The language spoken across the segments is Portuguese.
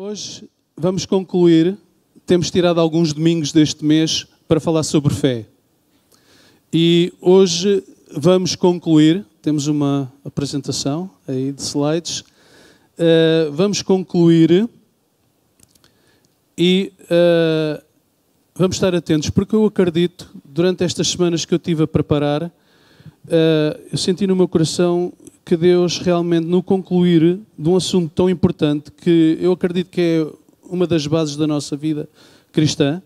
Hoje vamos concluir, temos tirado alguns domingos deste mês para falar sobre fé. E hoje vamos concluir, temos uma apresentação aí de slides, vamos concluir e vamos estar atentos, porque eu acredito, durante estas semanas que eu estive a preparar, eu senti no meu coração que Deus realmente, no concluir de um assunto tão importante, que eu acredito que é uma das bases da nossa vida cristã,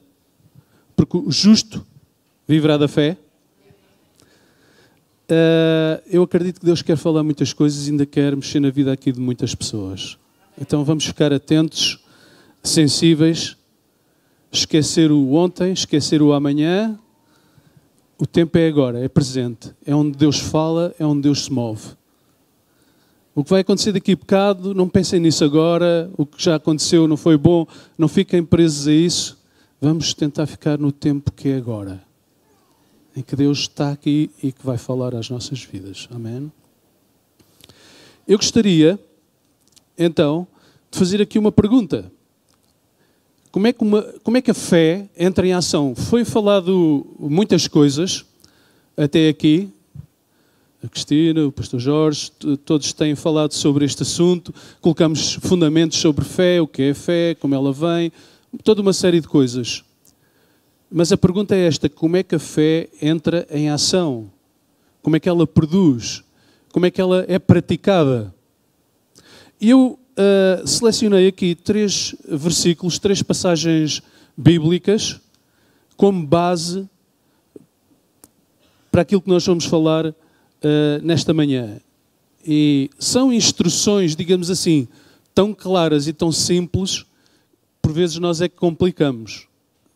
porque o justo viverá da fé. Eu acredito que Deus quer falar muitas coisas e ainda quer mexer na vida aqui de muitas pessoas. Então vamos ficar atentos, sensíveis, esquecer o ontem, esquecer o amanhã. O tempo é agora, é presente. É onde Deus fala, é onde Deus se move. O que vai acontecer daqui a bocado, não pensem nisso agora. O que já aconteceu não foi bom, não fiquem presos a isso. Vamos tentar ficar no tempo que é agora, em que Deus está aqui e que vai falar às nossas vidas. Amém? Eu gostaria, então, de fazer aqui uma pergunta. Como é que a fé entra em ação? Foi falado muitas coisas até aqui. A Cristina, o pastor Jorge, todos têm falado sobre este assunto. Colocamos fundamentos sobre fé, o que é fé, como ela vem, toda uma série de coisas. Mas a pergunta é esta: como é que a fé entra em ação? Como é que ela produz? Como é que ela é praticada? E eu selecionei aqui 3 versículos, 3 passagens bíblicas como base para aquilo que nós vamos falar nesta manhã. E são instruções, digamos assim, tão claras e tão simples, por vezes nós é que complicamos.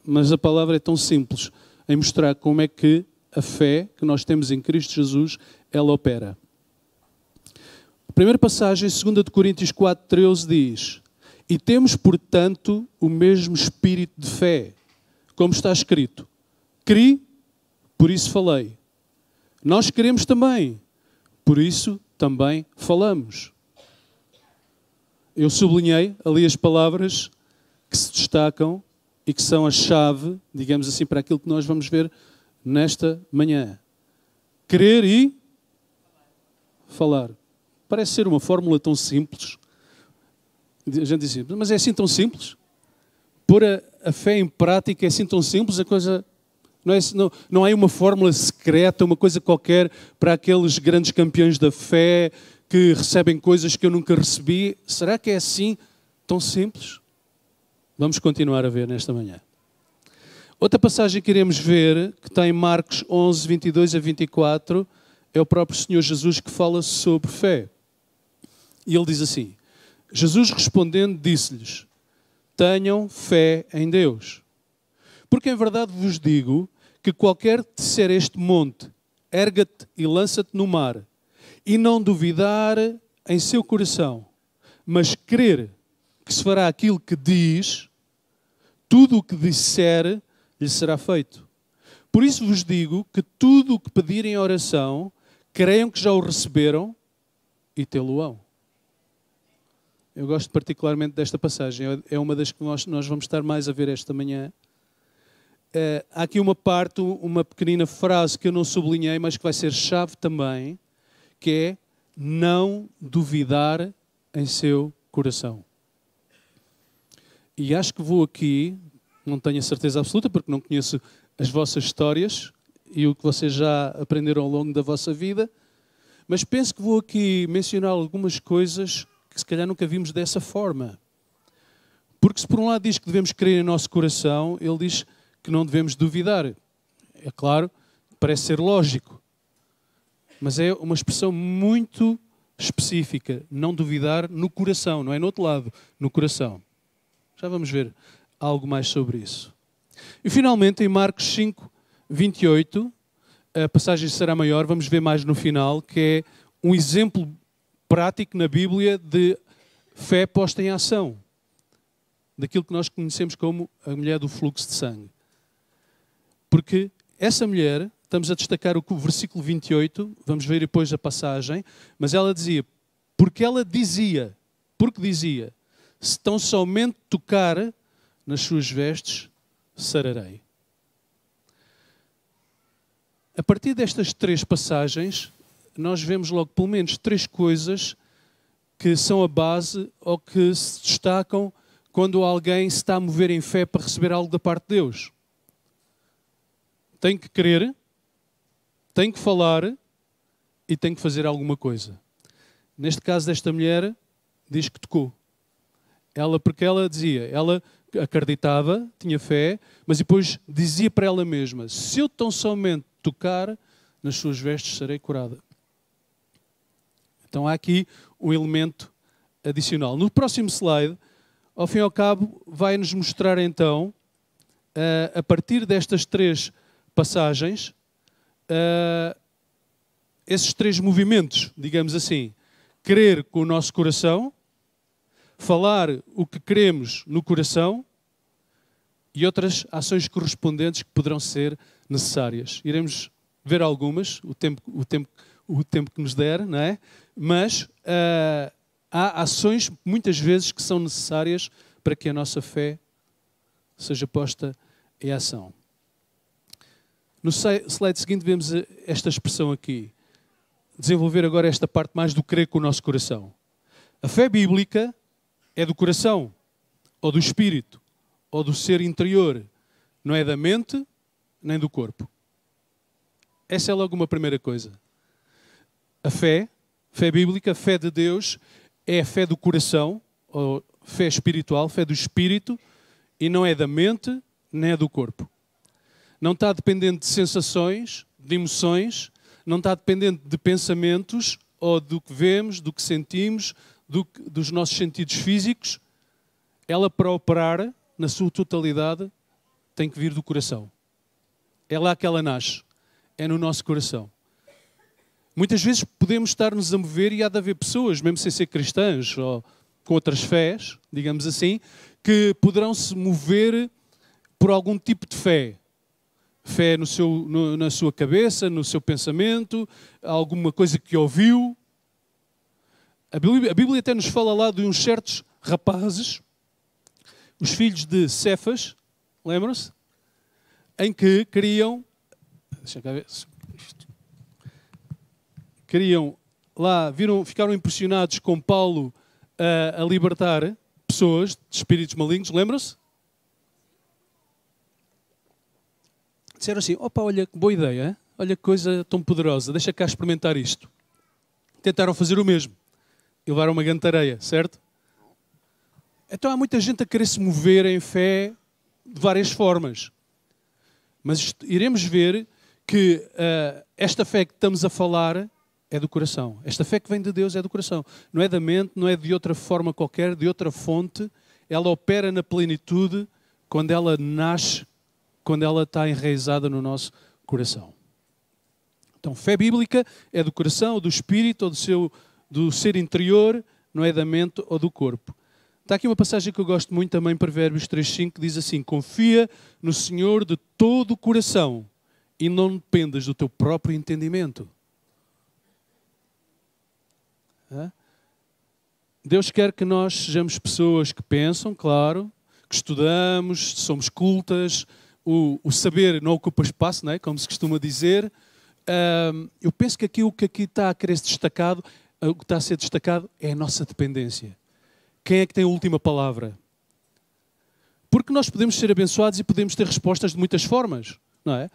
Mas a palavra é tão simples em mostrar como é que a fé que nós temos em Cristo Jesus, ela opera. A primeira passagem, 2 Coríntios 4:13, diz: E temos, portanto, o mesmo espírito de fé, como está escrito: Cri, por isso falei. Nós queremos também, por isso também falamos. Eu sublinhei ali as palavras que se destacam e que são a chave, digamos assim, para aquilo que nós vamos ver nesta manhã. Crer e falar. Parece ser uma fórmula tão simples. A gente diz assim, mas é assim tão simples? Pôr a fé em prática é assim tão simples? A coisa não há uma fórmula secreta, uma coisa qualquer para aqueles grandes campeões da fé que recebem coisas que eu nunca recebi. Será que é assim tão simples? Vamos continuar a ver nesta manhã. Outra passagem que iremos ver, que está em Marcos 11, 22 a 24, é o próprio Senhor Jesus que fala sobre fé. E ele diz assim: Jesus respondendo disse-lhes: tenham fé em Deus. Porque em verdade vos digo que qualquer que disser este monte, erga-te e lança-te no mar, e não duvidar em seu coração, mas crer que se fará aquilo que diz, tudo o que disser lhe será feito. Por isso vos digo que tudo o que pedirem em oração, creiam que já o receberam e tê-lo-ão. Eu gosto particularmente desta passagem, é uma das que nós vamos estar mais a ver esta manhã. Há aqui uma parte, uma pequenina frase que eu não sublinhei, mas que vai ser chave também, que é não duvidar em seu coração. E acho que vou aqui, não tenho a certeza absoluta, porque não conheço as vossas histórias e o que vocês já aprenderam ao longo da vossa vida, mas penso que vou aqui mencionar algumas coisas que se calhar nunca vimos dessa forma. Porque se por um lado diz que devemos crer em nosso coração, ele diz que não devemos duvidar. É claro, parece ser lógico, mas é uma expressão muito específica. Não duvidar no coração, não é no outro lado, no coração. Já vamos ver algo mais sobre isso. E finalmente, em Marcos 5, 28, a passagem será maior, vamos ver mais no final, que é um exemplo prático na Bíblia de fé posta em ação. Daquilo que nós conhecemos como a mulher do fluxo de sangue. Porque essa mulher, estamos a destacar o versículo 28, vamos ver depois a passagem, mas ela dizia, porque dizia, se tão somente tocar nas suas vestes, sararei. A partir destas 3 passagens, nós vemos logo pelo menos 3 coisas que são a base ou que se destacam quando alguém se está a mover em fé para receber algo da parte de Deus. Tem que crer, tem que falar e tem que fazer alguma coisa. Neste caso desta mulher, diz que tocou. Porque ela dizia, ela acreditava, tinha fé, mas depois dizia para ela mesma, se eu tão somente tocar nas suas vestes, serei curada. Então há aqui um elemento adicional. No próximo slide, ao fim e ao cabo, vai-nos mostrar então, a partir destas 3 passagens, esses 3 movimentos, digamos assim. Crer com o nosso coração, falar o que queremos no coração e outras ações correspondentes que poderão ser necessárias. Iremos ver algumas, o tempo que nos der, não é? Mas há ações, muitas vezes, que são necessárias para que a nossa fé seja posta em ação. No slide seguinte vemos esta expressão aqui. Desenvolver agora esta parte mais do crer com o nosso coração. A fé bíblica é do coração, ou do espírito, ou do ser interior. Não é da mente, nem do corpo. Essa é logo uma primeira coisa. A fé bíblica, a fé de Deus, é a fé do coração, ou fé espiritual, fé do espírito, e não é da mente, nem é do corpo. Não está dependente de sensações, de emoções, não está dependente de pensamentos, ou do que vemos, do que sentimos, dos nossos sentidos físicos. Ela, para operar, na sua totalidade, tem que vir do coração. É lá que ela nasce. É no nosso coração. Muitas vezes podemos estar-nos a mover e há de haver pessoas, mesmo sem ser cristãs ou com outras fés, digamos assim, que poderão se mover por algum tipo de fé. Fé na sua cabeça, no seu pensamento, alguma coisa que ouviu. A Bíblia até nos fala lá de uns certos rapazes, os filhos de Cefas, lembram-se? Em que queriam lá, ficaram impressionados com Paulo a libertar pessoas de espíritos malignos, lembram-se? Disseram assim, opa, olha que boa ideia, hein? Olha que coisa tão poderosa, deixa cá experimentar isto. Tentaram fazer o mesmo. E levaram uma grande tareia, certo? Então há muita gente a querer se mover em fé de várias formas. Mas iremos ver que esta fé que estamos a falar é do coração. Esta fé que vem de Deus é do coração. Não é da mente, não é de outra forma qualquer, de outra fonte. Ela opera na plenitude quando ela nasce, quando ela está enraizada no nosso coração. Então, fé bíblica é do coração, do espírito, ou do ser interior, não é da mente ou do corpo. Está aqui uma passagem que eu gosto muito também, Provérbios 3,5, que diz assim, confia no Senhor de todo o coração e não dependas do teu próprio entendimento. Deus quer que nós sejamos pessoas que pensam, claro, que estudamos, somos cultas. O saber não ocupa espaço, não é? Como se costuma dizer. Eu penso que o que aqui está a querer ser destacado, o que está a ser destacado é a nossa dependência. Quem é que tem a última palavra? Porque nós podemos ser abençoados e podemos ter respostas de muitas formas, não é?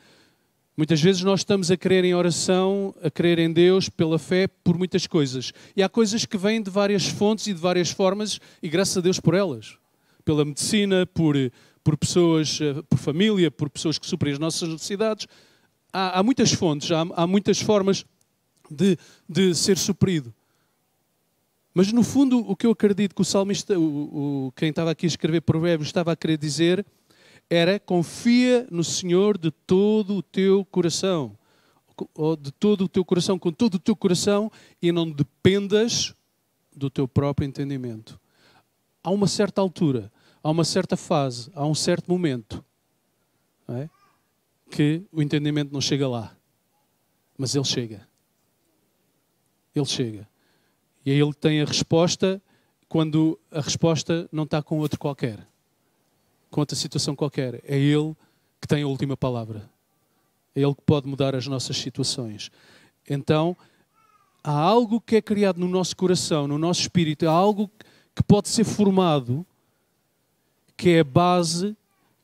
Muitas vezes nós estamos a crer em oração, a crer em Deus pela fé por muitas coisas. E há coisas que vêm de várias fontes e de várias formas e graças a Deus por elas. Pela medicina, por pessoas, por família, por pessoas que suprem as nossas necessidades. Há muitas fontes, há muitas formas de ser suprido. Mas no fundo o que eu acredito que o salmista, quem estava aqui a escrever Provérbios estava a querer dizer era confia no Senhor de todo o teu coração. Ou de todo o teu coração, com todo o teu coração e não dependas do teu próprio entendimento. Há uma certa altura, há uma certa fase, há um certo momento, não é? Que o entendimento não chega lá. Mas ele chega. Ele chega. E aí ele tem a resposta quando a resposta não está com outro qualquer, com outra situação qualquer. É Ele que tem a última palavra. É Ele que pode mudar as nossas situações. Então, há algo que é criado no nosso coração, no nosso espírito, há algo que pode ser formado, que é a base,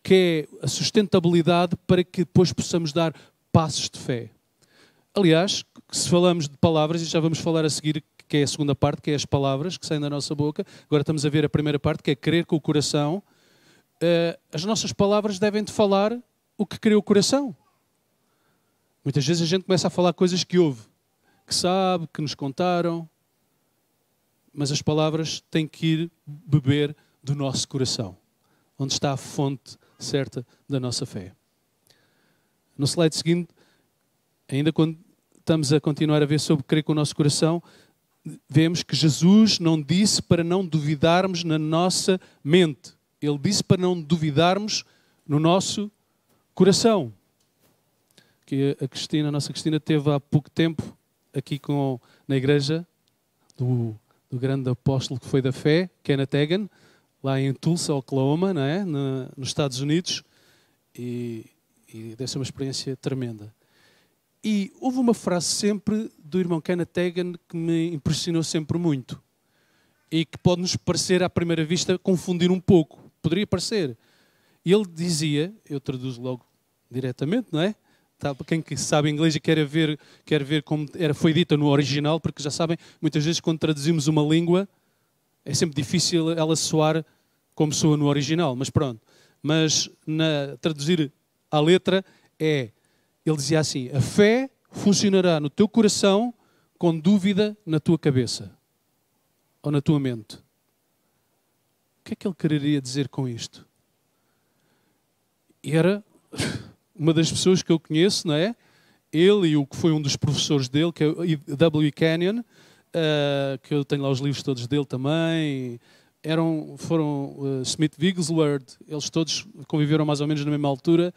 que é a sustentabilidade para que depois possamos dar passos de fé. Aliás, se falamos de palavras, e já vamos falar a seguir, que é a segunda parte, que é as palavras que saem da nossa boca. Agora estamos a ver a primeira parte, que é crer com o coração. As nossas palavras devem de falar o que crê o coração. Muitas vezes a gente começa a falar coisas que ouve, que sabe, que nos contaram, mas as palavras têm que ir beber do nosso coração, onde está a fonte certa da nossa fé. No slide seguinte, ainda quando estamos a continuar a ver sobre crer com o nosso coração, vemos que Jesus não disse para não duvidarmos na nossa mente. Ele disse para não duvidarmos no nosso coração. Que a nossa Cristina, teve há pouco tempo aqui na igreja do grande apóstolo que foi da fé, Kenneth Hagin, lá em Tulsa, Oklahoma, não é? Nos Estados Unidos. E deve ser uma experiência tremenda. E houve uma frase sempre do irmão Kenneth Hagin que me impressionou sempre muito e que pode nos parecer à primeira vista confundir um pouco. Poderia parecer. E ele dizia, eu traduzo logo diretamente, não é? Tá, para quem sabe inglês e quer ver como foi dita no original, porque já sabem, muitas vezes quando traduzimos uma língua é sempre difícil ela soar como soa no original, mas pronto. Mas traduzir à letra ele dizia assim: a fé funcionará no teu coração com dúvida na tua cabeça ou na tua mente. O que é que ele quereria dizer com isto? Era uma das pessoas que eu conheço, não é? Ele e o que foi um dos professores dele, que é o W. Kenyon, que eu tenho lá os livros todos dele também. Foram Smith Wigglesworth, eles todos conviveram mais ou menos na mesma altura,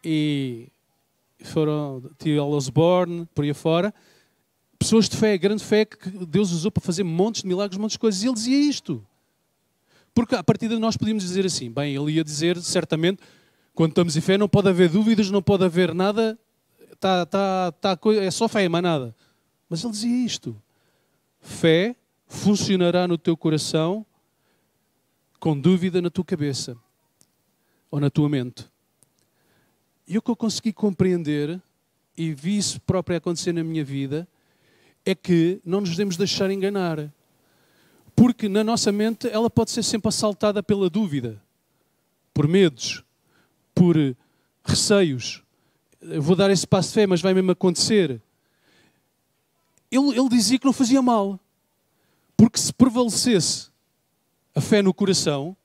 e foram T.L. Osborne, por aí afora. Pessoas de fé, grande fé, que Deus usou para fazer montes de milagres, montes de coisas. E ele dizia isto. Porque a partir de nós podíamos dizer assim, bem, ele ia dizer certamente, quando estamos em fé não pode haver dúvidas, não pode haver nada, é só fé, mais nada. Mas ele dizia isto: fé funcionará no teu coração com dúvida na tua cabeça ou na tua mente. E o que eu consegui compreender, e vi isso próprio acontecer na minha vida, é que não nos devemos deixar enganar. Porque na nossa mente ela pode ser sempre assaltada pela dúvida, por medos, por receios. Eu vou dar esse passo de fé, mas vai mesmo acontecer. Ele dizia que não fazia mal. Porque se prevalecesse a fé no coração,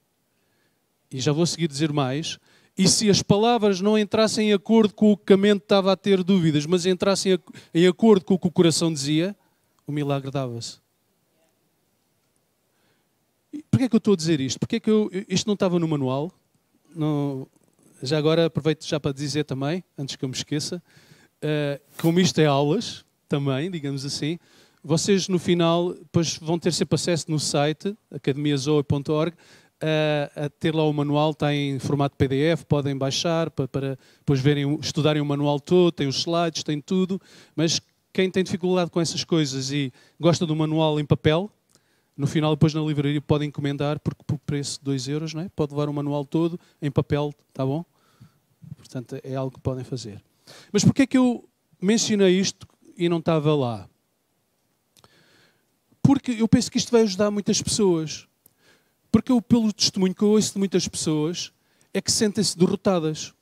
e já vou seguir dizer mais, e se as palavras não entrassem em acordo com o que a mente estava a ter dúvidas, mas entrassem em acordo com o que o coração dizia, o milagre dava-se. Porquê é que eu estou a dizer isto? Porquê é que isto não estava no manual? Não, já agora aproveito já para dizer também, antes que eu me esqueça, como isto é aulas, também, digamos assim, vocês no final depois vão ter sempre acesso no site, academiazoe.org, a ter lá o manual, está em formato PDF, podem baixar para depois estudarem o manual todo, tem os slides, tem tudo, mas quem tem dificuldade com essas coisas e gosta do manual em papel, no final depois na livraria podem encomendar, porque por preço de 2€, não é? Pode levar o manual todo em papel, está bom? Portanto, é algo que podem fazer. Mas porquê é que eu mencionei isto e não estava lá? Porque eu penso que isto vai ajudar muitas pessoas. Porque pelo testemunho que eu ouço de muitas pessoas, é que sentem-se derrotadas.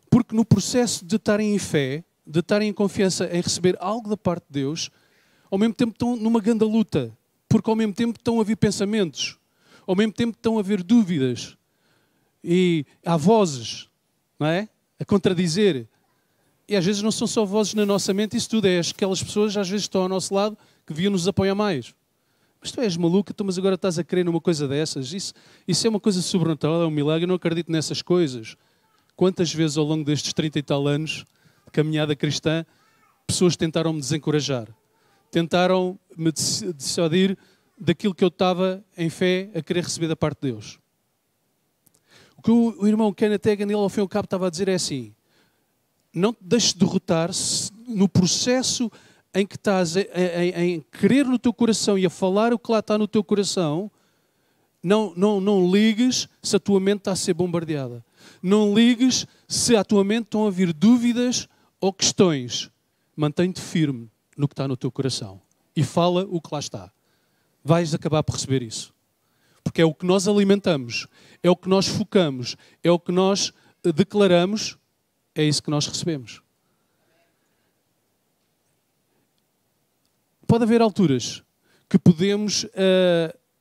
Porque no processo de estarem em fé, de estarem em confiança em receber algo da parte de Deus, ao mesmo tempo estão numa grande luta. Porque ao mesmo tempo estão a vir pensamentos. Ao mesmo tempo estão a haver dúvidas. E há vozes, não é? A contradizer. E às vezes não são só vozes na nossa mente, isso tudo é aquelas pessoas às vezes estão ao nosso lado que deviam nos apoiar mais. Mas tu és maluca, mas agora estás a crer numa coisa dessas. Isso é uma coisa sobrenatural, é um milagre, eu não acredito nessas coisas. Quantas vezes ao longo destes 30 e tal anos de caminhada cristã, pessoas tentaram me desencorajar. Tentaram me dissuadir daquilo que eu estava em fé a querer receber da parte de Deus. O que o irmão Kenneth Hagin, ele ao fim e ao cabo estava a dizer é assim: não te deixes derrotar no processo em que estás em querer no teu coração e a falar o que lá está no teu coração. Não ligues se a tua mente está a ser bombardeada. Não ligues se à tua mente estão a vir dúvidas ou questões. Mantém-te firme no que está no teu coração e fala o que lá está. Vais acabar por receber isso. Porque é o que nós alimentamos, é o que nós focamos, é o que nós declaramos, é isso que nós recebemos. Pode haver alturas que podemos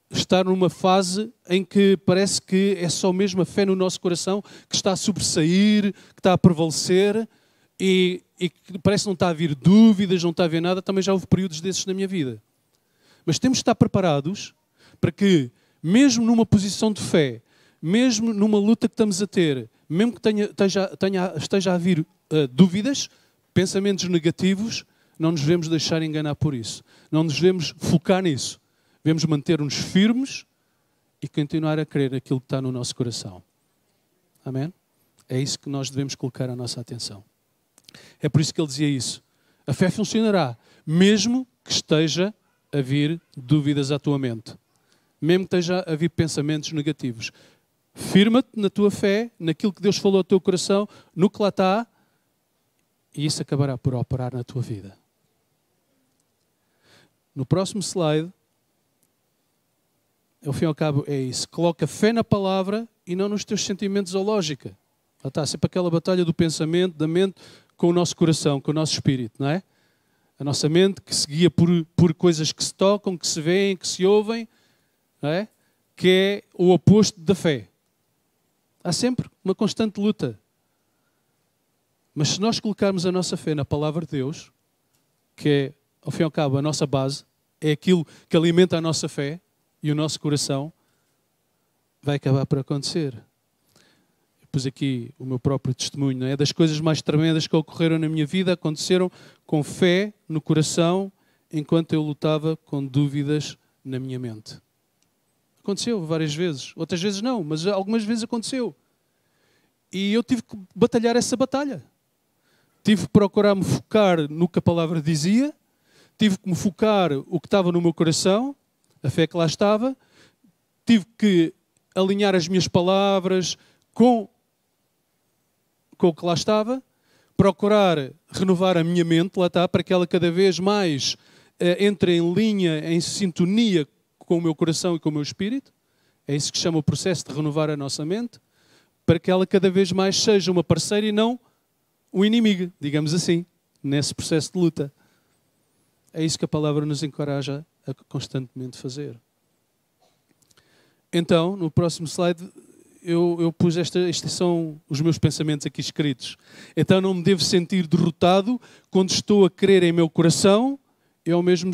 estar numa fase em que parece que é só mesmo a fé no nosso coração que está a sobressair, que está a prevalecer e que parece que não está a vir dúvidas, não está a haver nada. Também já houve períodos desses na minha vida. Mas temos de estar preparados para que, mesmo numa posição de fé, mesmo numa luta que estamos a ter, mesmo que esteja a vir dúvidas, pensamentos negativos, não nos devemos deixar enganar por isso. Não nos devemos focar nisso. Devemos manter-nos firmes e continuar a crer aquilo que está no nosso coração. Amém? É isso que nós devemos colocar a nossa atenção. É por isso que ele dizia isso. A fé funcionará, mesmo que esteja a vir dúvidas à tua mente. Mesmo que esteja a vir pensamentos negativos. Firma-te na tua fé, naquilo que Deus falou ao teu coração, no que lá está, e isso acabará por operar na tua vida. No próximo slide, ao fim e ao cabo é isso. Coloca fé na palavra e não nos teus sentimentos ou lógica. Lá está sempre aquela batalha do pensamento, da mente, com o nosso coração, com o nosso espírito, não é? A nossa mente que se guia por coisas que se tocam, que se veem, que se ouvem, não é? Que é o oposto da fé. Há sempre uma constante luta. Mas se nós colocarmos a nossa fé na palavra de Deus, que é, ao fim e ao cabo, a nossa base, é aquilo que alimenta a nossa fé e o nosso coração, vai acabar por acontecer. Eu pus aqui o meu próprio testemunho, não é? Das coisas mais tremendas que ocorreram na minha vida, aconteceram com fé no coração, enquanto eu lutava com dúvidas na minha mente. Aconteceu várias vezes. Outras vezes não, mas algumas vezes aconteceu. E eu tive que batalhar essa batalha. Tive que procurar me focar no que a palavra dizia, tive que me focar o que estava no meu coração, a fé que lá estava, tive que alinhar as minhas palavras com o que lá estava, procurar renovar a minha mente, lá está, para que ela cada vez mais entre em linha, em sintonia com o meu coração e com o meu espírito. É isso que chama o processo de renovar a nossa mente, para que ela cada vez mais seja uma parceira e não um inimigo, digamos assim, nesse processo de luta. É isso que a palavra nos encoraja a constantemente fazer. Então, no próximo slide, eu pus estes são os meus pensamentos aqui escritos. Então não me devo sentir derrotado quando estou a crer em meu coração e ao mesmo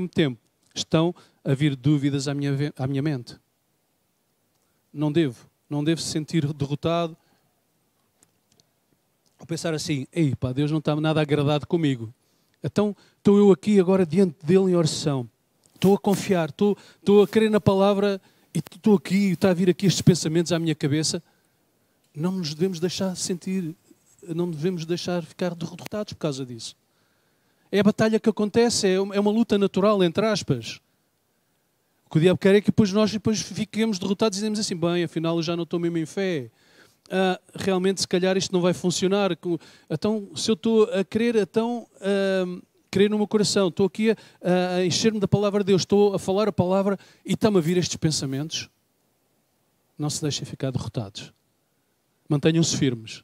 tempo estão a vir dúvidas à minha mente. Não devo sentir derrotado. Ou pensar assim, ei pá, Deus não está nada agradado comigo. Então estou eu aqui agora diante dele em oração. Estou a confiar, estou a crer na palavra e estou aqui, está a vir aqui estes pensamentos à minha cabeça. Não nos devemos deixar sentir, não devemos deixar ficar derrotados por causa disso. É a batalha que acontece, é uma luta natural, entre aspas. O que o diabo quer é que nós fiquemos derrotados e dizemos assim, bem, afinal eu já não estou mesmo em fé. Realmente se calhar isto não vai funcionar. Então, se eu estou a crer, crer no meu coração, estou aqui a encher-me da palavra de Deus, estou a falar a palavra e está-me a vir estes pensamentos, não se deixem ficar derrotados. Mantenham-se firmes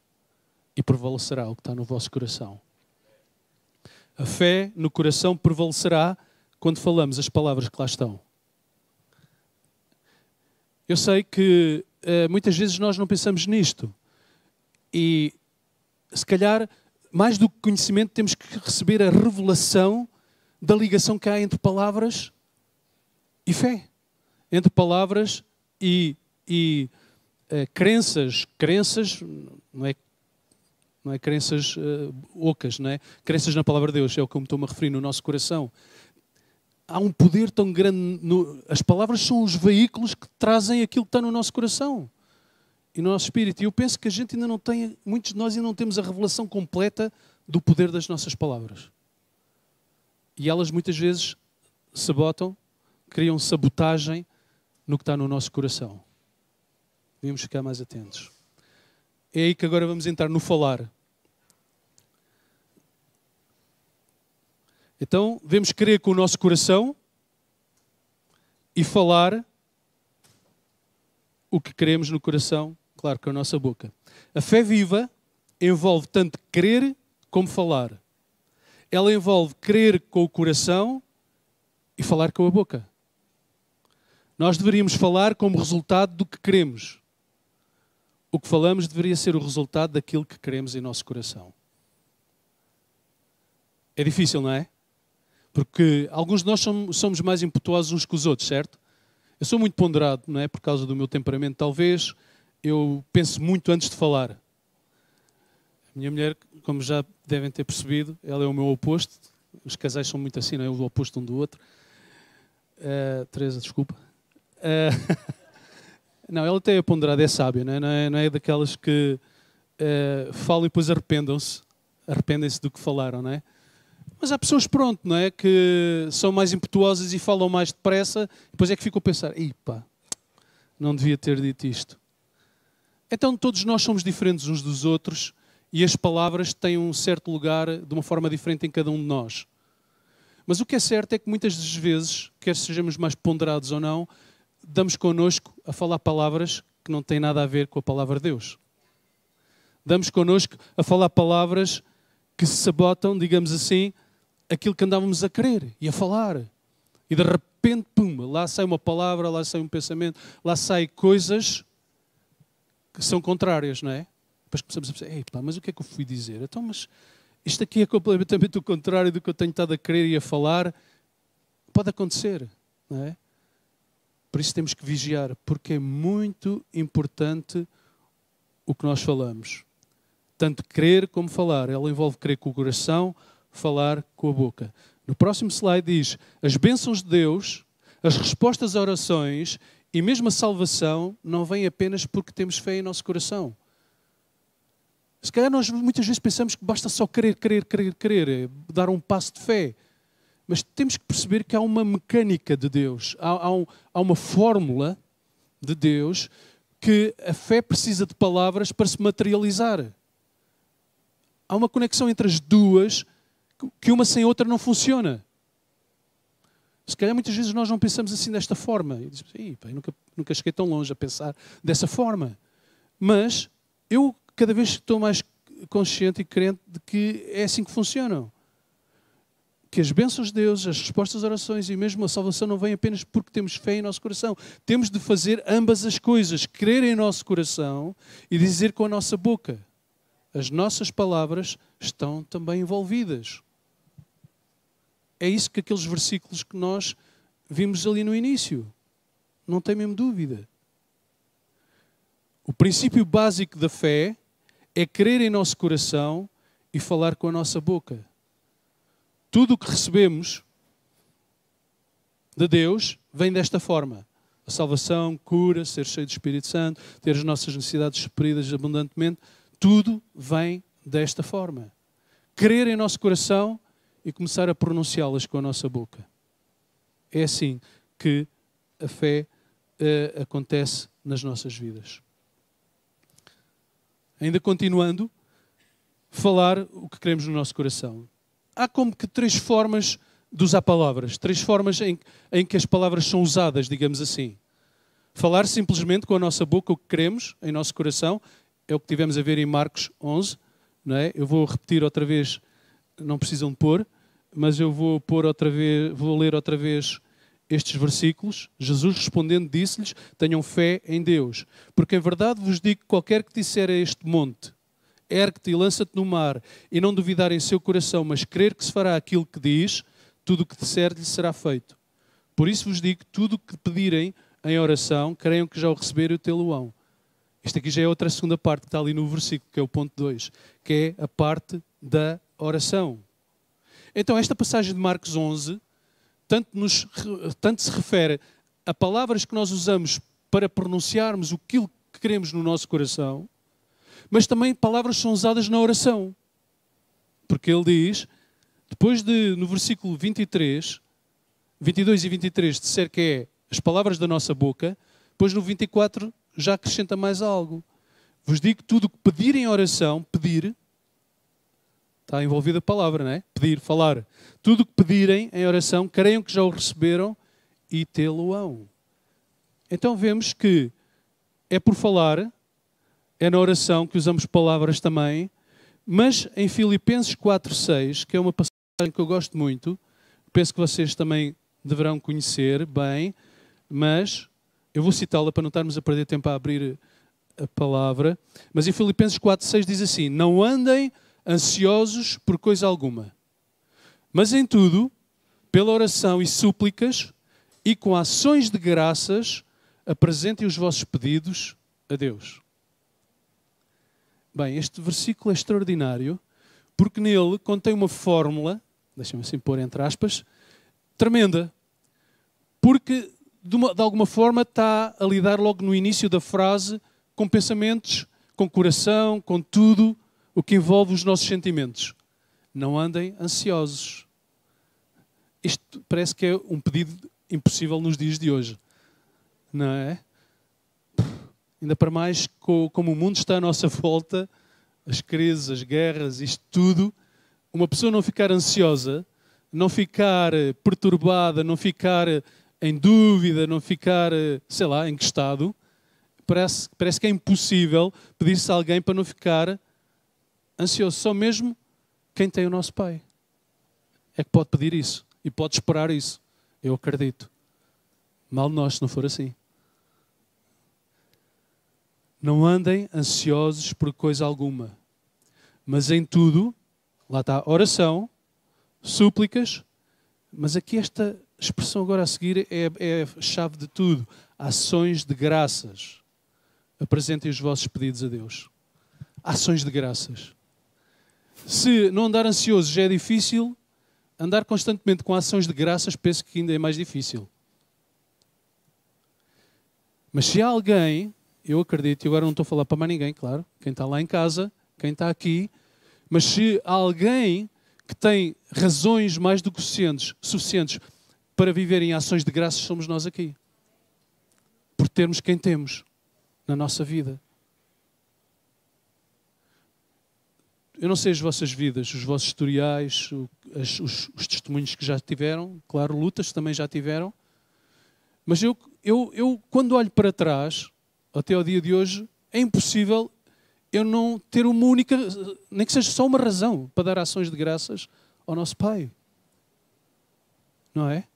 e prevalecerá o que está no vosso coração. A fé no coração prevalecerá quando falamos as palavras que lá estão. Eu sei que muitas vezes nós não pensamos nisto. E se calhar, mais do que conhecimento, temos que receber a revelação da ligação que há entre palavras e fé. Entre palavras e crenças. Crenças, não é crenças ocas, não é? Crenças na palavra de Deus, é o que eu me estou a referir no nosso coração. há um poder tão grande. As palavras são os veículos que trazem aquilo que está no nosso coração e no nosso espírito. E eu penso que a gente ainda não tem, muitos de nós ainda não temos a revelação completa do poder das nossas palavras. E elas muitas vezes sabotam, criam sabotagem no que está no nosso coração. Devíamos ficar mais atentos. É aí que agora vamos entrar no falar. Então, devemos crer com o nosso coração e falar o que queremos no coração, claro, com a nossa boca. A fé viva envolve tanto crer como falar. Ela envolve crer com o coração e falar com a boca. Nós deveríamos falar como resultado do que queremos. O que falamos deveria ser o resultado daquilo que queremos em nosso coração. É difícil, não é? Porque alguns de nós somos mais impetuosos uns que os outros, certo? Eu sou muito ponderado, não é? Por causa do meu temperamento, talvez. Eu penso muito antes de falar. A minha mulher, como já devem ter percebido, ela é o meu oposto. Os casais são muito assim, não é? O oposto um do outro. Teresa, desculpa. Não, ela até é ponderada, é sábia, não é daquelas que falam e depois arrependem-se do que falaram, não é? Mas há pessoas, pronto, não é? Que são mais impetuosas e falam mais depressa, depois é que ficam a pensar, pá, não devia ter dito isto. Então todos nós somos diferentes uns dos outros e as palavras têm um certo lugar de uma forma diferente em cada um de nós. Mas o que é certo é que muitas das vezes, quer sejamos mais ponderados ou não, damos connosco a falar palavras que não têm nada a ver com a palavra de Deus. Damos connosco a falar palavras que se sabotam, digamos assim, aquilo que andávamos a querer e a falar. E de repente, pum, lá sai uma palavra, lá sai um pensamento, lá sai coisas que são contrárias, não é? Depois começamos a pensar, pá, mas o que é que eu fui dizer? Então, mas isto aqui é completamente o contrário do que eu tenho estado a querer e a falar. Pode acontecer, não é? Por isso temos que vigiar, porque é muito importante o que nós falamos. Tanto crer como falar. Ela envolve crer com o coração, falar com a boca. No próximo slide diz, as bênçãos de Deus, as respostas a orações e mesmo a salvação não vêm apenas porque temos fé em nosso coração. Se calhar nós muitas vezes pensamos que basta só querer, dar um passo de fé. Mas temos que perceber que há uma mecânica de Deus, há uma fórmula de Deus que a fé precisa de palavras para se materializar. Há uma conexão entre as duas que uma sem outra não funciona. Se calhar muitas vezes nós não pensamos assim desta forma. E dizemos, nunca cheguei tão longe a pensar dessa forma. Mas eu cada vez estou mais consciente e crente de que é assim que funcionam. Que as bênçãos de Deus, as respostas às orações e mesmo a salvação não vêm apenas porque temos fé em nosso coração. Temos de fazer ambas as coisas. Crer em nosso coração e dizer com a nossa boca. As nossas palavras estão também envolvidas. É isso que aqueles versículos que nós vimos ali no início. Não tem mesmo dúvida. O princípio básico da fé é crer em nosso coração e falar com a nossa boca. Tudo o que recebemos de Deus vem desta forma. A salvação, cura, ser cheio do Espírito Santo, ter as nossas necessidades supridas abundantemente, tudo vem desta forma. Crer em nosso coração e começar a pronunciá-las com a nossa boca. É assim que a fé acontece nas nossas vidas. Ainda continuando, falar o que queremos no nosso coração. Há como que 3 formas de usar palavras, 3 formas em que as palavras são usadas, digamos assim. Falar simplesmente com a nossa boca o que queremos em nosso coração, é o que tivemos a ver em Marcos 11, não é? Eu vou repetir outra vez, não precisam de pôr, mas eu vou ler outra vez estes versículos. Jesus respondendo disse-lhes, tenham fé em Deus, porque em verdade vos digo que qualquer que disser a este monte, ergue-te e lança-te no mar, e não duvidar em seu coração, mas crer que se fará aquilo que diz, tudo o que disser lhe será feito. Por isso vos digo, tudo o que pedirem em oração, creiam que já o receberam e tê-lo-ão. Isto aqui já é outra segunda parte que está ali no versículo, que é o ponto 2, que é a parte da oração. Então, esta passagem de Marcos 11 tanto se refere a palavras que nós usamos para pronunciarmos aquilo que queremos no nosso coração, mas também palavras são usadas na oração. Porque ele diz, depois de, no versículo 22 e 23, disser que é as palavras da nossa boca, depois no 24 já acrescenta mais algo. Vos digo tudo o que pedirem em oração, pedir, está envolvida a palavra, não é? Pedir, falar. Tudo o que pedirem em oração, creiam que já o receberam e tê-lo-ão. Então vemos que é por falar, é na oração que usamos palavras também, mas em Filipenses 4:6, que é uma passagem que eu gosto muito, penso que vocês também deverão conhecer bem, mas eu vou citá-la para não estarmos a perder tempo a abrir a palavra. Mas em Filipenses 4:6 diz assim: não andem ansiosos por coisa alguma, mas em tudo, pela oração e súplicas e com ações de graças, apresentem os vossos pedidos a Deus. Bem, este versículo é extraordinário porque nele contém uma fórmula, deixem-me assim pôr entre aspas, tremenda. Porque de alguma forma está a lidar logo no início da frase com pensamentos, com coração, com tudo o que envolve os nossos sentimentos. Não andem ansiosos. Isto parece que é um pedido impossível nos dias de hoje. Não é? Ainda para mais como o mundo está à nossa volta, as crises, as guerras, isto tudo, uma pessoa não ficar ansiosa, não ficar perturbada, não ficar em dúvida, não ficar, sei lá, em que estado, parece que é impossível pedir-se a alguém para não ficar ansioso. Só mesmo quem tem o nosso Pai é que pode pedir isso e pode esperar isso. Eu acredito. Mal nós se não for assim. Não andem ansiosos por coisa alguma, mas em tudo, lá está, oração, súplicas, mas aqui esta expressão agora a seguir é a chave de tudo. Ações de graças. Apresentem os vossos pedidos a Deus. Ações de graças. Se não andar ansioso já é difícil, andar constantemente com ações de graças penso que ainda é mais difícil. Mas se há alguém, eu acredito, e agora não estou a falar para mais ninguém, claro, quem está lá em casa, quem está aqui, mas se há alguém que tem razões mais do que suficientes para viver em ações de graças, somos nós aqui. Por termos quem temos na nossa vida. Eu não sei as vossas vidas, os vossos historiais, os testemunhos que já tiveram, claro, lutas também já tiveram, mas eu quando olho para trás, até ao dia de hoje, é impossível eu não ter uma única, nem que seja só uma razão para dar ações de graças ao nosso Pai. Não é?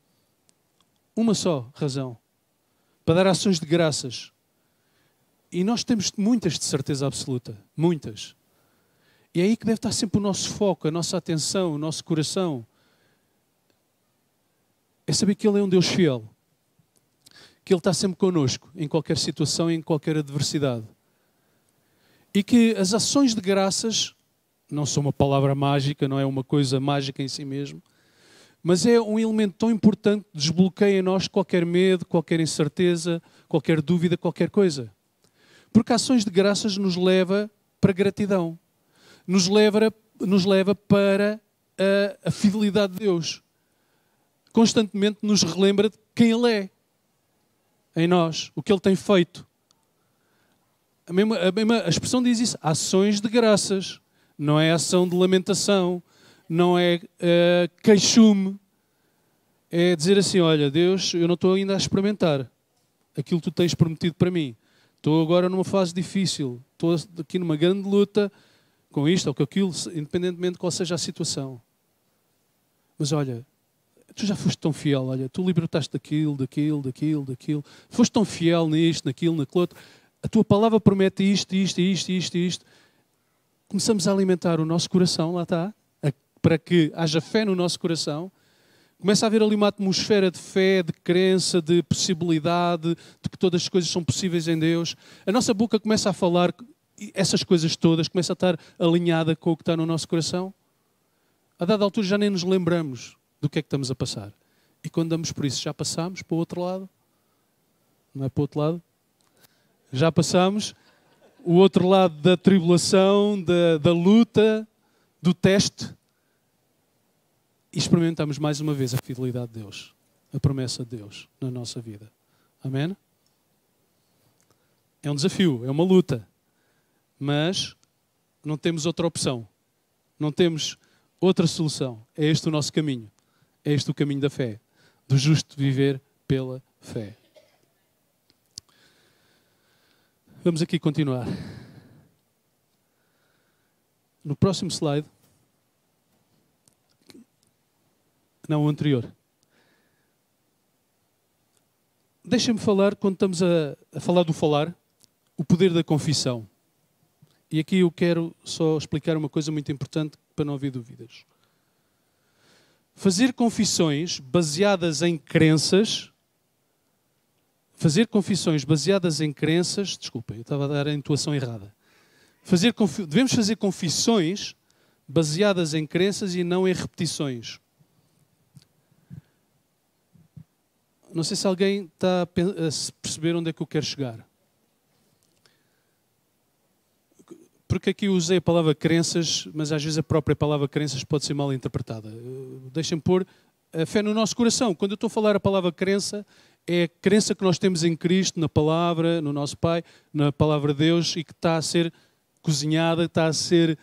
Uma só razão. Para dar ações de graças. E nós temos muitas de certeza absoluta. Muitas. E é aí que deve estar sempre o nosso foco, a nossa atenção, o nosso coração. É saber que Ele é um Deus fiel. Que Ele está sempre connosco, em qualquer situação, em qualquer adversidade. E que as ações de graças não são uma palavra mágica, não é uma coisa mágica em si mesmo, mas é um elemento tão importante que desbloqueia em nós qualquer medo, qualquer incerteza, qualquer dúvida, qualquer coisa. Porque ações de graças nos leva para gratidão. Nos leva para a fidelidade de Deus. Constantemente nos relembra de quem Ele é em nós, o que Ele tem feito. A expressão diz isso, ações de graças. Não é ação de lamentação, não é queixume. É dizer assim, olha, Deus, eu não estou ainda a experimentar aquilo que Tu tens prometido para mim. Estou agora numa fase difícil, estou aqui numa grande luta com isto ou com aquilo, independentemente de qual seja a situação. Mas olha, Tu já foste tão fiel, olha, Tu libertaste daquilo. Foste tão fiel nisto, naquilo outro. A Tua palavra promete isto. Começamos a alimentar o nosso coração, lá está, para que haja fé no nosso coração. Começa a haver ali uma atmosfera de fé, de crença, de possibilidade, de que todas as coisas são possíveis em Deus. A nossa boca começa a falar essas coisas todas, começa a estar alinhada com o que está no nosso coração. A dada altura já nem nos lembramos do que é que estamos a passar. E quando damos por isso, já passámos para o outro lado? Não é para o outro lado? Já passámos o outro lado da tribulação, da luta, do teste. E experimentamos mais uma vez a fidelidade de Deus, a promessa de Deus na nossa vida. Amém? É um desafio, é uma luta. Mas não temos outra opção. Não temos outra solução. É este o nosso caminho. É este o caminho da fé. Do justo viver pela fé. Vamos aqui continuar. No próximo slide. Não, o anterior. Deixem-me falar, quando estamos a falar do falar, o poder da confissão. E aqui eu quero só explicar uma coisa muito importante para não haver dúvidas. Fazer confissões baseadas em crenças. Desculpem, eu estava a dar a intuação errada. Devemos fazer confissões baseadas em crenças e não em repetições. Não sei se alguém está a perceber onde é que eu quero chegar. Porque aqui eu usei a palavra crenças, mas às vezes a própria palavra crenças pode ser mal interpretada. Deixem-me pôr a fé no nosso coração. Quando eu estou a falar a palavra crença, é a crença que nós temos em Cristo, na palavra, no nosso Pai, na palavra de Deus, e que está a ser cozinhada, está a ser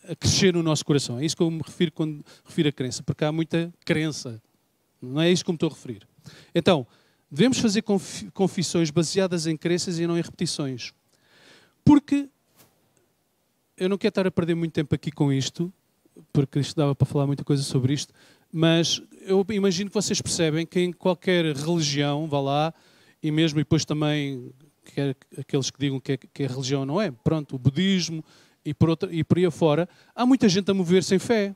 a crescer no nosso coração. É isso que eu me refiro quando refiro a crença, porque há muita crença. Não é isso que me estou a referir. Então, devemos fazer confissões baseadas em crenças e não em repetições. Porque eu não quero estar a perder muito tempo aqui com isto, porque isto dava para falar muita coisa sobre isto, mas eu imagino que vocês percebem que em qualquer religião, vá lá, e mesmo depois também aqueles que digam que a religião não é, pronto, o budismo e por aí afora, há muita gente a mover-se em fé.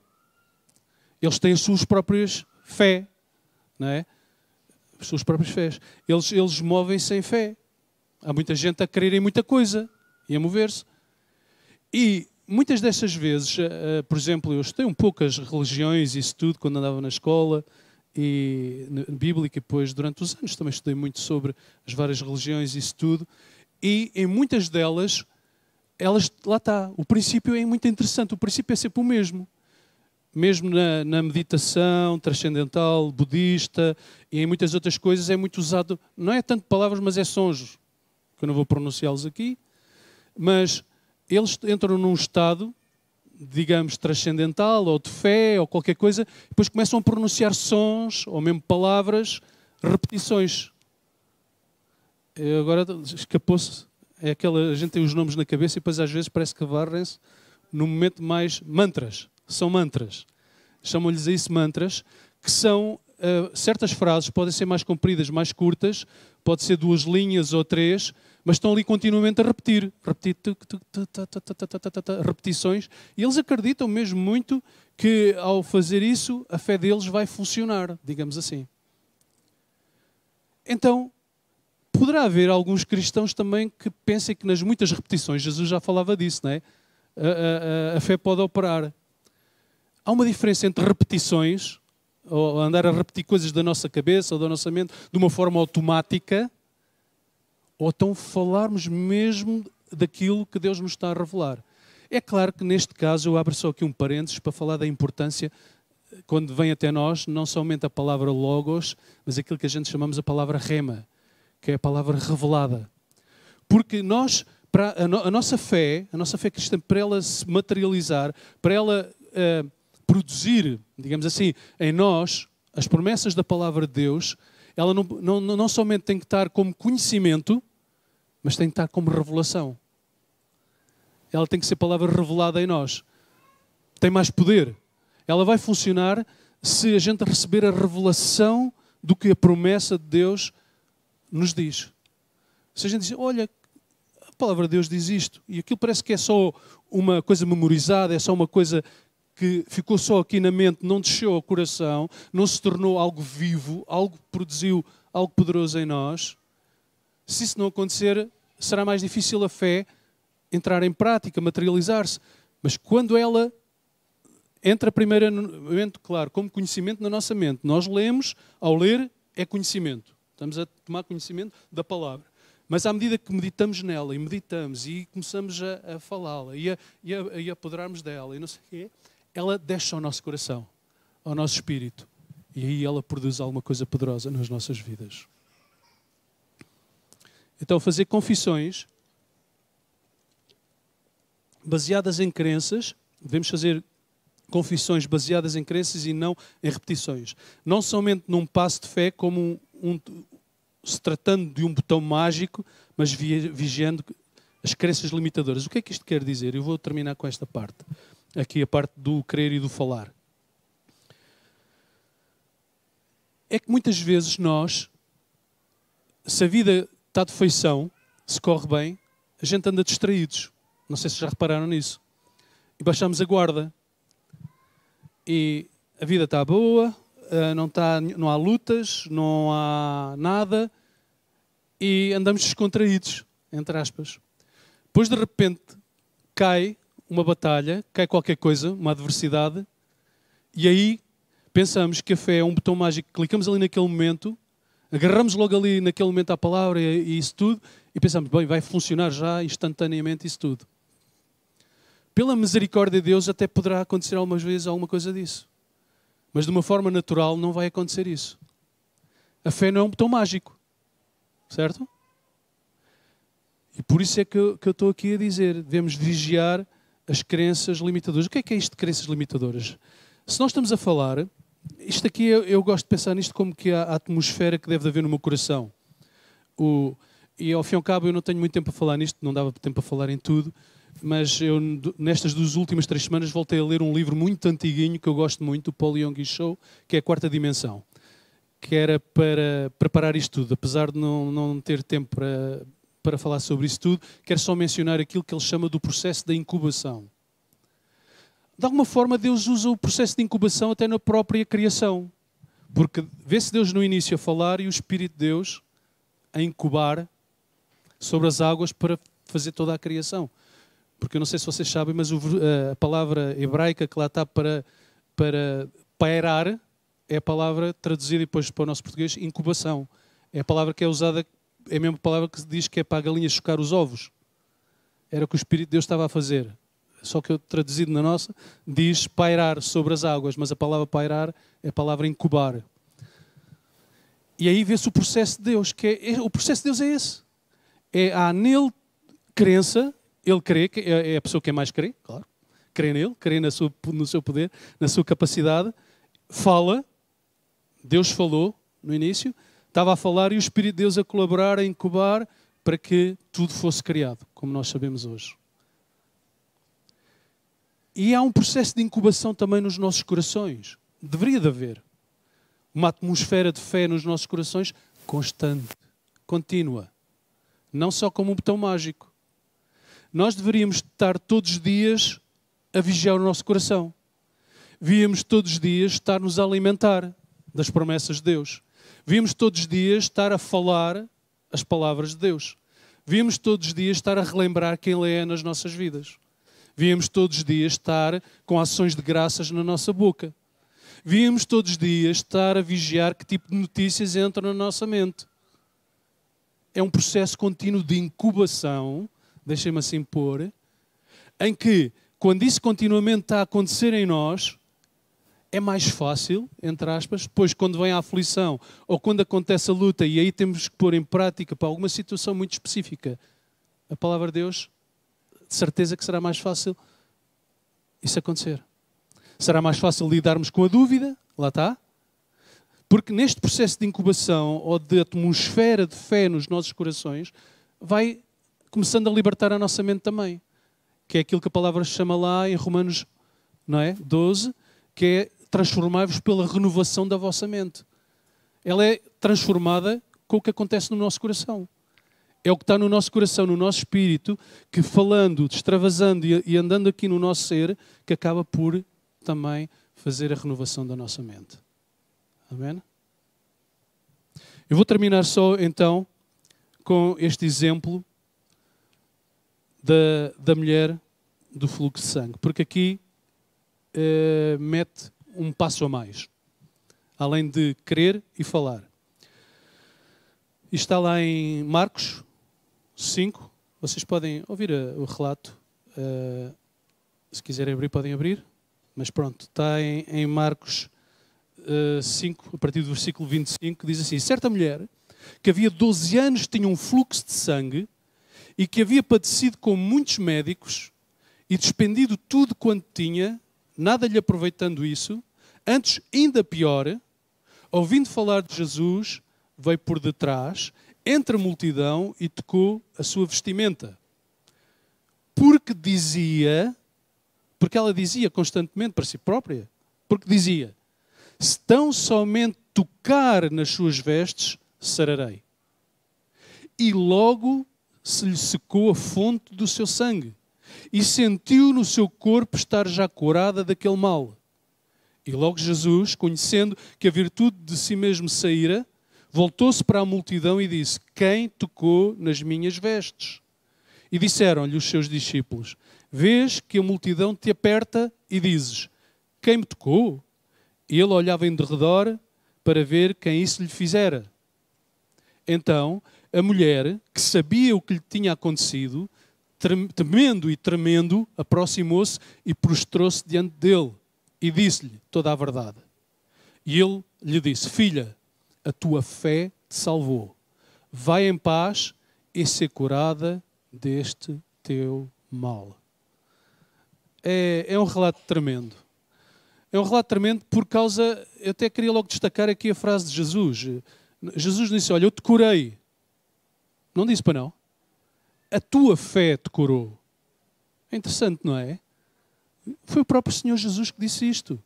Eles têm as suas próprias fé. Não é? As suas próprias fés. Eles movem-se em fé. Há muita gente a querer em muita coisa e a mover-se. E muitas dessas vezes, por exemplo, eu estudei um pouco as religiões e isso tudo quando andava na escola e bíblica, e depois durante os anos também estudei muito sobre as várias religiões e isso tudo. E em muitas delas, lá está, o princípio é muito interessante, o princípio é sempre o mesmo. Mesmo na meditação transcendental, budista e em muitas outras coisas é muito usado, não é tanto palavras, mas é sons, que eu não vou pronunciá-los aqui, mas eles entram num estado, digamos, transcendental ou de fé ou qualquer coisa, e depois começam a pronunciar sons ou mesmo palavras, repetições. Agora escapou-se, a gente tem os nomes na cabeça e depois às vezes parece que varrem-se no momento mais mantras. São mantras. Chamam-lhes a isso mantras, que são certas frases, podem ser mais compridas, mais curtas, pode ser 2 linhas ou 3, mas estão ali continuamente a repetir repetições, e eles acreditam mesmo muito que ao fazer isso, a fé deles vai funcionar, digamos assim. Então, poderá haver alguns cristãos também que pensem que nas muitas repetições, Jesus já falava disso, não é? A fé pode operar. Há uma diferença entre repetições, ou andar a repetir coisas da nossa cabeça ou da nossa mente de uma forma automática, ou então falarmos mesmo daquilo que Deus nos está a revelar. É claro que neste caso eu abro só aqui um parênteses para falar da importância, quando vem até nós, não somente a palavra logos, mas aquilo que a gente chamamos a palavra rema, que é a palavra revelada. Porque nós, para a nossa fé cristã, para ela se materializar, para ela produzir, digamos assim, em nós as promessas da palavra de Deus, ela não somente tem que estar como conhecimento, mas tem que estar como revelação. Ela tem que ser palavra revelada em nós. Tem mais poder. Ela vai funcionar se a gente receber a revelação do que a promessa de Deus nos diz. Se a gente diz, olha, a palavra de Deus diz isto, e aquilo parece que é só uma coisa memorizada, é só uma coisa que ficou só aqui na mente, não desceu ao coração, não se tornou algo vivo, algo que produziu algo poderoso em nós. Se isso não acontecer, será mais difícil a fé entrar em prática, materializar-se. Mas quando ela entra primeiramente, claro, como conhecimento na nossa mente. Nós lemos, ao ler, é conhecimento. Estamos a tomar conhecimento da palavra. Mas à medida que meditamos nela, e meditamos, e começamos a falá-la, e a apoderarmos dela, e não sei o quê, ela desce ao nosso coração, ao nosso espírito. E aí ela produz alguma coisa poderosa nas nossas vidas. Então, fazer confissões baseadas em crenças, devemos fazer confissões baseadas em crenças e não em repetições. Não somente num passo de fé, como se tratando de um botão mágico, mas vigiando as crenças limitadoras. O que é que isto quer dizer? Eu vou terminar com esta parte. Aqui a parte do crer e do falar. É que muitas vezes nós, se a vida está de feição, se corre bem, a gente anda distraídos. Não sei se já repararam nisso. E baixamos a guarda. E a vida está boa, não há lutas, não há nada, e andamos descontraídos, entre aspas. Depois, de repente, cai uma batalha, cai qualquer coisa, uma adversidade, e aí pensamos que a fé é um botão mágico, clicamos ali naquele momento, agarramos logo ali naquele momento a palavra e isso tudo, e pensamos, bem, vai funcionar já instantaneamente isso tudo. Pela misericórdia de Deus até poderá acontecer algumas vezes alguma coisa disso. Mas de uma forma natural não vai acontecer isso. A fé não é um botão mágico. Certo? E por isso é que eu estou aqui a dizer, devemos vigiar as crenças limitadoras. O que é isto de crenças limitadoras? Se nós estamos a falar, isto aqui eu gosto de pensar nisto como que a atmosfera que deve haver no meu coração. E ao fim e ao cabo eu não tenho muito tempo a falar nisto, não dava tempo a falar em tudo, mas eu nestas 2 últimas 3 semanas voltei a ler um livro muito antiguinho que eu gosto muito, do Paul Yonggi Cho, que é a Quarta Dimensão, que era para preparar isto tudo. Apesar de não ter tempo para falar sobre isso tudo, quero só mencionar aquilo que ele chama do processo da incubação. De alguma forma Deus usa o processo de incubação até na própria criação, porque vê-se Deus no início a falar e o Espírito de Deus a incubar sobre as águas para fazer toda a criação. Porque eu não sei se vocês sabem, mas a palavra hebraica que lá está para pairar é a palavra traduzida depois para o nosso português, incubação. É a palavra que é usada, é a mesma palavra que se diz que é para a galinha chocar os ovos. Era o que o Espírito de Deus estava a fazer. Só que eu, traduzido na nossa, diz pairar sobre as águas, mas a palavra pairar é a palavra incubar. E aí vê-se o processo de Deus, o processo de Dedeus é esse. Há nele crença. Ele crê, é a pessoa que mais crê, claro. Crê nele, crê no seu poder, na sua capacidade. Fala. Deus falou no início. Estava a falar e o Espírito de Deus a colaborar, a incubar, para que tudo fosse criado, como nós sabemos hoje. E há um processo de incubação também nos nossos corações. Deveria de haver uma atmosfera de fé nos nossos corações constante, contínua. Não só como um botão mágico. Nós deveríamos estar todos os dias a vigiar o nosso coração. Devíamos todos os dias estar-nos a alimentar das promessas de Deus. Devíamos todos os dias estar a falar as palavras de Deus. Devíamos todos os dias estar a relembrar quem Ele é nas nossas vidas. Devíamos todos os dias estar com ações de graças na nossa boca. Devíamos todos os dias estar a vigiar que tipo de notícias entram na nossa mente. É um processo contínuo de incubação, deixem-me assim pôr, em que, quando isso continuamente está a acontecer em nós, é mais fácil, entre aspas, depois quando vem a aflição ou quando acontece a luta e aí temos que pôr em prática para alguma situação muito específica a palavra de Deus, de certeza que será mais fácil isso acontecer. Será mais fácil lidarmos com a dúvida, lá está, porque neste processo de incubação ou de atmosfera de fé nos nossos corações, vai começando a libertar a nossa mente também. Que é aquilo que a palavra chama lá em Romanos, não é? 12, que é transformai-vos pela renovação da vossa mente. Ela é transformada com o que acontece no nosso coração. É o que está no nosso coração, no nosso espírito, que falando, extravasando e andando aqui no nosso ser, que acaba por também fazer a renovação da nossa mente. Amém? Eu vou terminar só então com este exemplo da mulher do fluxo de sangue. Porque aqui mete um passo a mais, além de crer e falar. Isto está lá em Marcos 5. Vocês podem ouvir o relato. Se quiserem abrir, podem abrir. Mas pronto, está em Marcos 5, a partir do versículo 25, diz assim: certa mulher que havia 12 anos tinha um fluxo de sangue e que havia padecido com muitos médicos e despendido tudo quanto tinha, nada lhe aproveitando isso, antes, ainda pior, ouvindo falar de Jesus, veio por detrás, entre a multidão e tocou a sua vestimenta. Porque ela dizia constantemente para si própria, porque dizia: se tão somente tocar nas suas vestes, sararei. E logo se lhe secou a fonte do seu sangue, e sentiu no seu corpo estar já curada daquele mal. E logo Jesus, conhecendo que a virtude de si mesmo saíra, voltou-se para a multidão e disse: quem tocou nas minhas vestes? E disseram-lhe os seus discípulos: vês que a multidão te aperta e dizes: quem me tocou? E ele olhava em derredor para ver quem isso lhe fizera. Então, a mulher, que sabia o que lhe tinha acontecido, temendo e tremendo, aproximou-se e prostrou-se diante dele e disse-lhe toda a verdade. E ele lhe disse: filha, a tua fé te salvou. Vai em paz e ser curada deste teu mal. É um relato tremendo. É um relato tremendo por causa... Eu até queria logo destacar aqui a frase de Jesus. Jesus disse: olha, eu te curei. Não disse para não. A tua fé te curou. É interessante, não é? Foi o próprio Senhor Jesus que disse isto.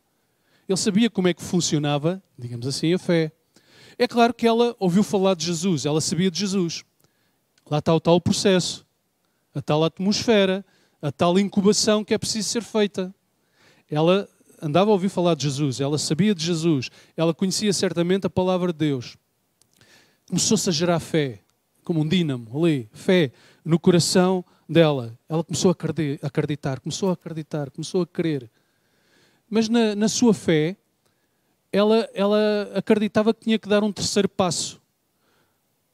Ele sabia como é que funcionava, digamos assim, a fé. É claro que ela ouviu falar de Jesus, ela sabia de Jesus. Lá está o tal processo, a tal atmosfera, a tal incubação que é preciso ser feita. Ela andava a ouvir falar de Jesus, ela sabia de Jesus, ela conhecia certamente a palavra de Deus. Começou-se a gerar fé, como um dínamo ali, fé no coração dela. Ela começou a acreditar, começou a crer. Mas na sua fé, ela acreditava que tinha que dar um terceiro passo,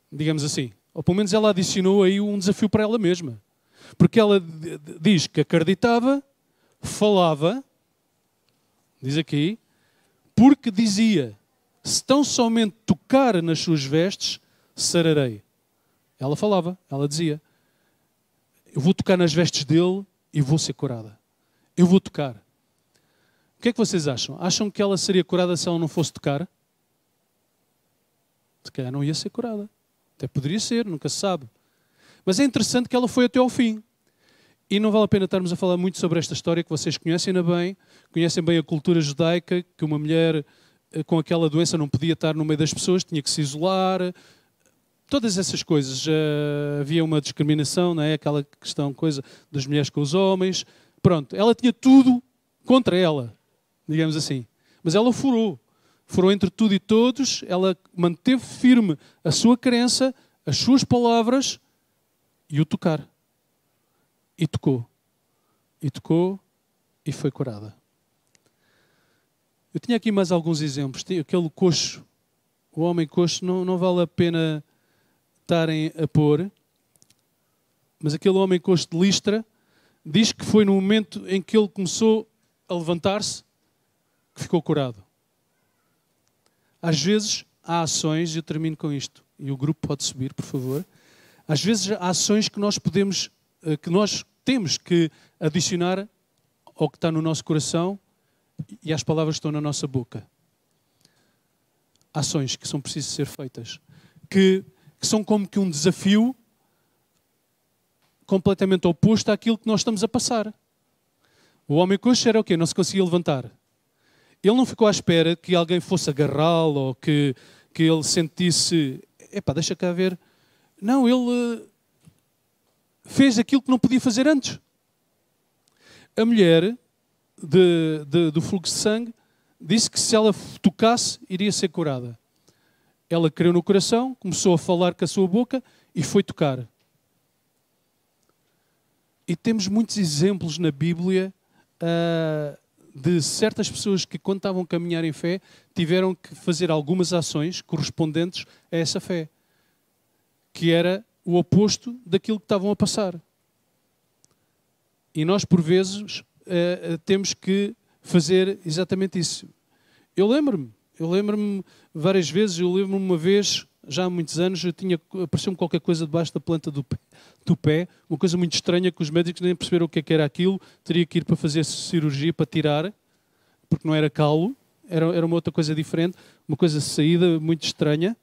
digamos assim. Ou pelo menos ela adicionou aí um desafio para ela mesma. Porque ela diz que acreditava, falava, diz aqui, porque dizia: se tão somente tocar nas suas vestes, sararei. Ela falava, ela dizia: eu vou tocar nas vestes dele e vou ser curada. Eu vou tocar. O que é que vocês acham? Acham que ela seria curada se ela não fosse tocar? Se calhar não ia ser curada. Até poderia ser, nunca se sabe. Mas é interessante que ela foi até ao fim. E não vale a pena estarmos a falar muito sobre esta história que vocês conhecem bem a cultura judaica, que uma mulher com aquela doença não podia estar no meio das pessoas, tinha que se isolar. Todas essas coisas. Havia uma discriminação, não é? Aquela questão, coisa das mulheres com os homens. Pronto, ela tinha tudo contra ela, digamos assim. Mas ela furou entre tudo e todos, ela manteve firme a sua crença, as suas palavras e o tocar. E tocou. E tocou e foi curada. Eu tinha aqui mais alguns exemplos. Aquele coxo, o homem coxo, não vale a pena estarem a pôr, mas aquele homem coxo de Listra diz que foi no momento em que ele começou a levantar-se que ficou curado. Às vezes há ações, e eu termino com isto, e o grupo pode subir, por favor. Às vezes há ações que nós temos que adicionar ao que está no nosso coração e às palavras que estão na nossa boca. Ações que são precisas ser feitas, que são como que um desafio completamente oposto àquilo que nós estamos a passar. O homem coxo era o quê? Não se conseguia levantar. Ele não ficou à espera que alguém fosse agarrá-lo ou que ele sentisse, deixa cá ver. Não, ele fez aquilo que não podia fazer antes. A mulher do fluxo de sangue disse que se ela tocasse, iria ser curada. Ela creu no coração, começou a falar com a sua boca e foi tocar. E temos muitos exemplos na Bíblia de certas pessoas que, quando estavam a caminhar em fé, tiveram que fazer algumas ações correspondentes a essa fé, que era o oposto daquilo que estavam a passar. E nós, por vezes, temos que fazer exatamente isso. Eu lembro-me várias vezes, eu lembro-me uma vez, já há muitos anos, apareceu-me qualquer coisa debaixo da planta do pé, uma coisa muito estranha que os médicos nem perceberam o que era aquilo, teria que ir para fazer cirurgia para tirar, porque não era calo, era uma outra coisa diferente, uma coisa saída muito estranha.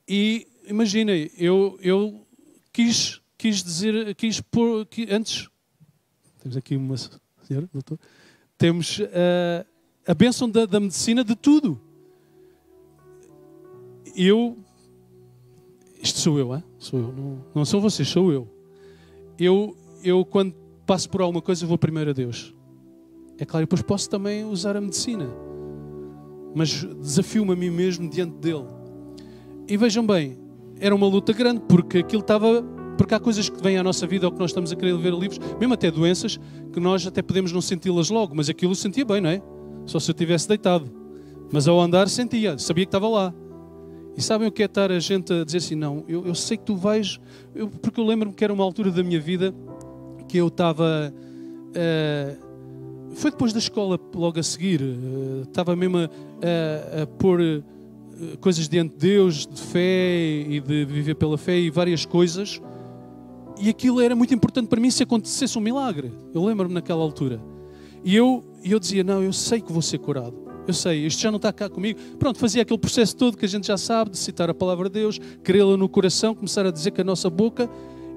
E imaginem, eu quis pôr, antes, temos aqui uma senhora, doutor, temos a bênção da medicina de tudo. Isto sou eu, hein? Sou eu, não são vocês, sou eu. Eu quando passo por alguma coisa, vou primeiro a Deus. É claro, depois posso também usar a medicina, mas desafio-me a mim mesmo diante dele. E vejam bem, era uma luta grande, porque há coisas que vêm à nossa vida ou que nós estamos a querer ver livros, mesmo até doenças, que nós até podemos não senti-las logo, mas aquilo eu sentia bem, não é? Só se eu estivesse deitado. Mas ao andar sabia que estava lá. E sabem o que é estar a gente a dizer assim, não, eu sei que tu vais... Porque eu lembro-me que era uma altura da minha vida que eu estava... foi depois da escola, logo a seguir. Estava mesmo a pôr coisas diante de Deus, de fé e de viver pela fé e várias coisas. E aquilo era muito importante para mim se acontecesse um milagre. Eu lembro-me naquela altura. E eu dizia, não, eu sei que vou ser curado. Eu sei, isto já não está cá comigo. Pronto, fazia aquele processo todo que a gente já sabe, de citar a palavra de Deus, crê-la no coração, começar a dizer com a nossa boca,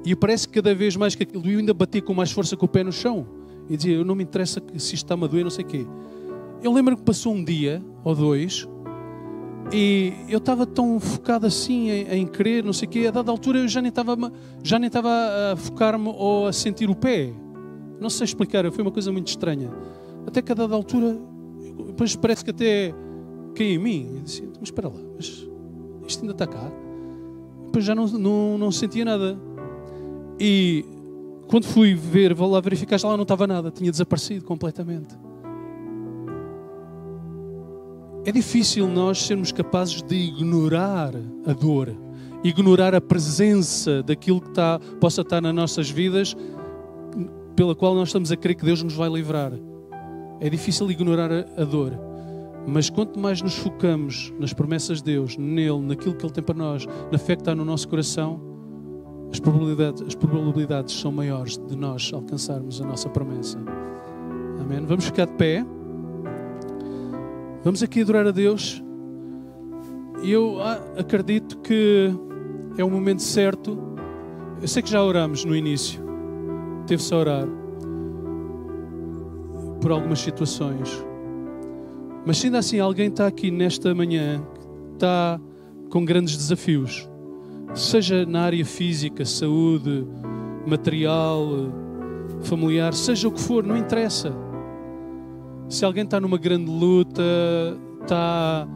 e parece que cada vez mais que aquilo, eu ainda batia com mais força com o pé no chão. E dizia, eu não me interessa se isto está-me a doer, não sei o quê. Eu lembro que passou um dia, ou dois, e eu estava tão focado assim em crer, não sei o quê, a dada altura eu já nem estava a focar-me ou a sentir o pé. Não sei explicar, foi uma coisa muito estranha. Até que a dada altura... Depois parece que até caiu em mim. E disse, mas espera lá, mas isto ainda está cá? Depois já não sentia nada. E quando fui vou lá verificar, já lá não estava nada. Tinha desaparecido completamente. É difícil nós sermos capazes de ignorar a dor, ignorar a presença daquilo que possa estar nas nossas vidas, pela qual nós estamos a crer que Deus nos vai livrar. É difícil ignorar a dor, mas quanto mais nos focamos nas promessas de Deus, nele, naquilo que Ele tem para nós, na fé que está no nosso coração, as probabilidades são maiores de nós alcançarmos a nossa promessa. Amém? Vamos ficar de pé. Vamos aqui adorar a Deus. E eu acredito que é o momento certo. Eu sei que já oramos no início. Teve-se a orar por algumas situações, mas se ainda assim alguém está aqui nesta manhã, está com grandes desafios, seja na área física, saúde, material, familiar, seja o que for, não interessa. Se alguém está numa grande luta, está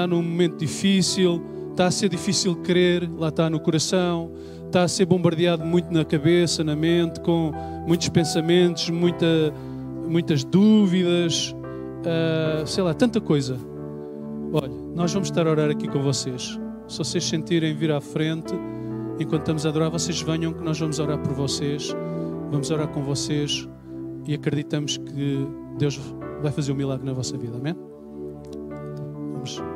num momento difícil, está a ser difícil crer, lá está no coração, está a ser bombardeado muito na cabeça, na mente, com muitos pensamentos, muitas dúvidas, sei lá, tanta coisa. Olha, nós vamos estar a orar aqui com vocês. Se vocês sentirem vir à frente, enquanto estamos a adorar, vocês venham que nós vamos orar por vocês, vamos orar com vocês e acreditamos que Deus vai fazer um milagre na vossa vida, amém? Vamos.